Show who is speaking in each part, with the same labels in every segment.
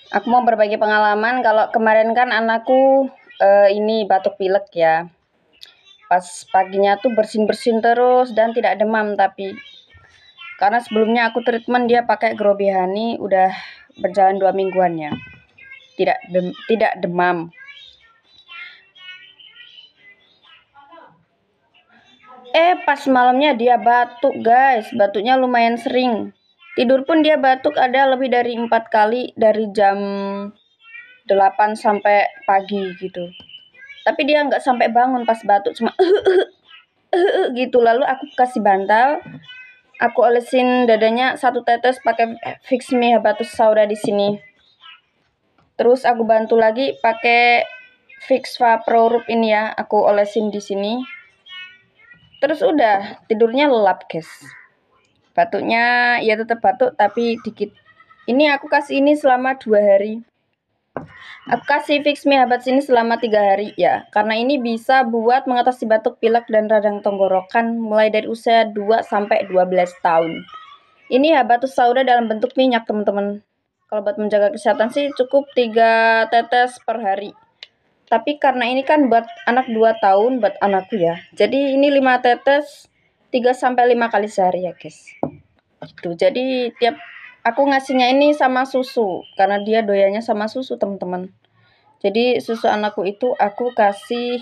Speaker 1: Aku mau berbagi pengalaman kalau kemarin kan anakku ini batuk pilek ya. Pas paginya tuh bersin-bersin terus dan tidak demam, tapi karena sebelumnya aku treatment dia pakai Grobihani udah berjalan 2 mingguan ya. Tidak demam. Pas malamnya dia batuk, guys. Batuknya lumayan sering. Tidur pun dia batuk ada lebih dari 4 kali dari jam 8 sampai pagi gitu. Tapi dia nggak sampai bangun pas batuk, cuma gitu. Lalu aku kasih bantal, aku olesin dadanya 1 tetes pakai Fix Me Habatus Sauda di sini. Terus aku bantu lagi pakai Fix Vaporub ini ya, aku olesin di sini. Terus udah tidurnya lelap, guys. Batuknya ya tetap batuk tapi dikit. Ini aku kasih ini selama 2 hari. Aku kasih Fix Me Habat sini selama 3 hari ya, karena ini bisa buat mengatasi batuk pilek dan radang tenggorokan mulai dari usia 2 sampai 12 tahun. Ini Habatus Sauda dalam bentuk minyak, teman-teman. Kalau buat menjaga kesehatan sih cukup 3 tetes per hari. Tapi karena ini kan buat anak 2 tahun, buat anakku ya. Jadi ini 5 tetes 3 sampai 5 kali sehari ya, guys. Gitu. Jadi tiap aku ngasihnya ini sama susu karena dia doyanya sama susu, teman-teman. Jadi susu anakku itu aku kasih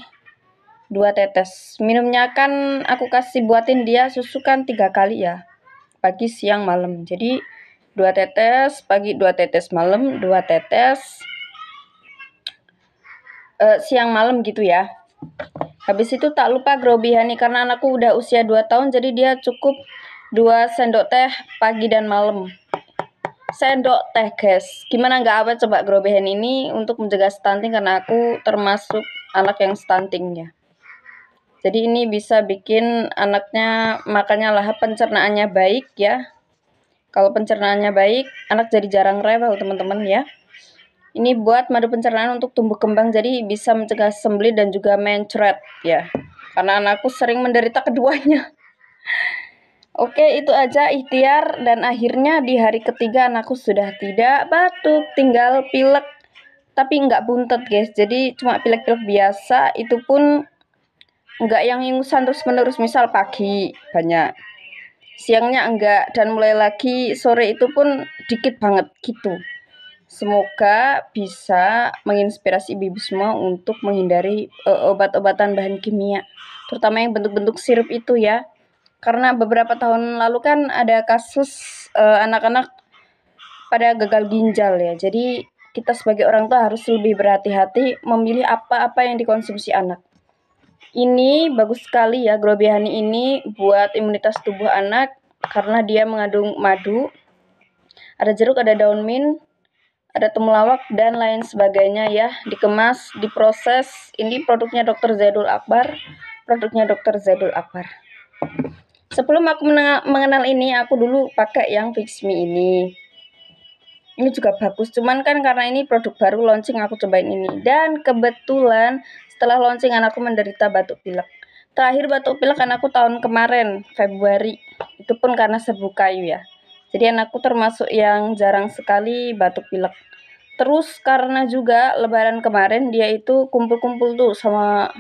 Speaker 1: 2 tetes. Minumnya kan aku kasih buatin dia susu kan 3 kali ya. Pagi, siang, malam. Jadi 2 tetes pagi, 2 tetes malam, 2 tetes siang malam gitu ya. Habis itu tak lupa Grobihani karena anakku udah usia 2 tahun jadi dia cukup 2 sendok teh pagi dan malam. Sendok teh, guys. Gimana nggak awet coba Grobehen ini untuk mencegah stunting karena aku termasuk anak yang stunting ya. Jadi ini bisa bikin anaknya makanya lahap pencernaannya baik ya. Kalau pencernaannya baik, anak jadi jarang rewel, teman-teman ya. Ini buat madu pencernaan untuk tumbuh kembang jadi bisa mencegah sembelit dan juga mencret ya. Karena anakku sering menderita keduanya. Oke, itu aja ikhtiar dan akhirnya di hari ketiga anakku sudah tidak batuk, tinggal pilek. Tapi nggak buntet, guys. Jadi cuma pilek-pilek biasa, itu pun nggak yang ingusan terus-menerus. Misal pagi banyak, siangnya enggak, dan mulai lagi sore itu pun dikit banget gitu. Semoga bisa menginspirasi ibu-ibu semua untuk menghindari obat-obatan bahan kimia, terutama yang bentuk-bentuk sirup itu ya. Karena beberapa tahun lalu kan ada kasus anak-anak pada gagal ginjal ya. Jadi kita sebagai orang tua harus lebih berhati-hati memilih apa-apa yang dikonsumsi anak. Ini bagus sekali ya, Grobihani ini buat imunitas tubuh anak karena dia mengandung madu, ada jeruk, ada daun mint, ada temulawak dan lain sebagainya ya. Dikemas, diproses. Ini produknya Dr. Zaidul Akbar. Produknya Dr. Zaidul Akbar. Sebelum aku mengenal ini, aku dulu pakai yang Fix Me ini. Ini juga bagus, cuman kan karena ini produk baru launching aku cobain ini. Dan kebetulan setelah launching anakku menderita batuk pilek. Terakhir batuk pilek anakku tahun kemarin, Februari. Itu pun karena serbu kayu ya. Jadi anakku termasuk yang jarang sekali batuk pilek. Terus karena juga lebaran kemarin dia itu kumpul-kumpul tuh sama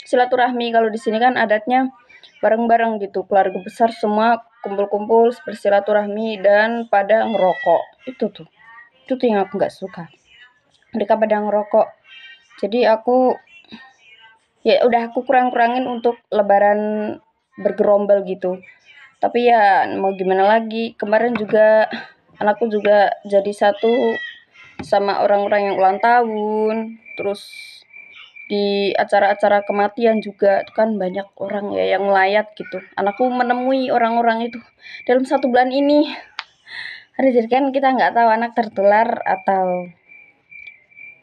Speaker 1: silaturahmi. Kalau di sini kan adatnya bareng-bareng gitu, keluarga besar semua kumpul-kumpul bersilaturahmi dan pada ngerokok. Itu yang aku nggak suka, mereka pada ngerokok. Jadi aku ya udah aku kurang-kurangin untuk lebaran bergerombol gitu. Tapi ya mau gimana lagi, kemarin juga anakku juga jadi satu sama orang-orang yang ulang tahun. Terus di acara-acara kematian juga itu kan banyak orang ya yang melayat gitu. Anakku menemui orang-orang itu dalam 1 bulan ini. Jadi kan kita nggak tahu anak tertular atau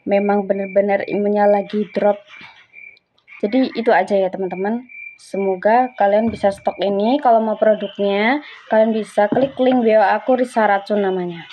Speaker 1: memang benar-benar imunnya lagi drop. Jadi itu aja ya teman-teman. Semoga kalian bisa stok ini. Kalau mau produknya kalian bisa klik link bio aku, Risa Racun namanya.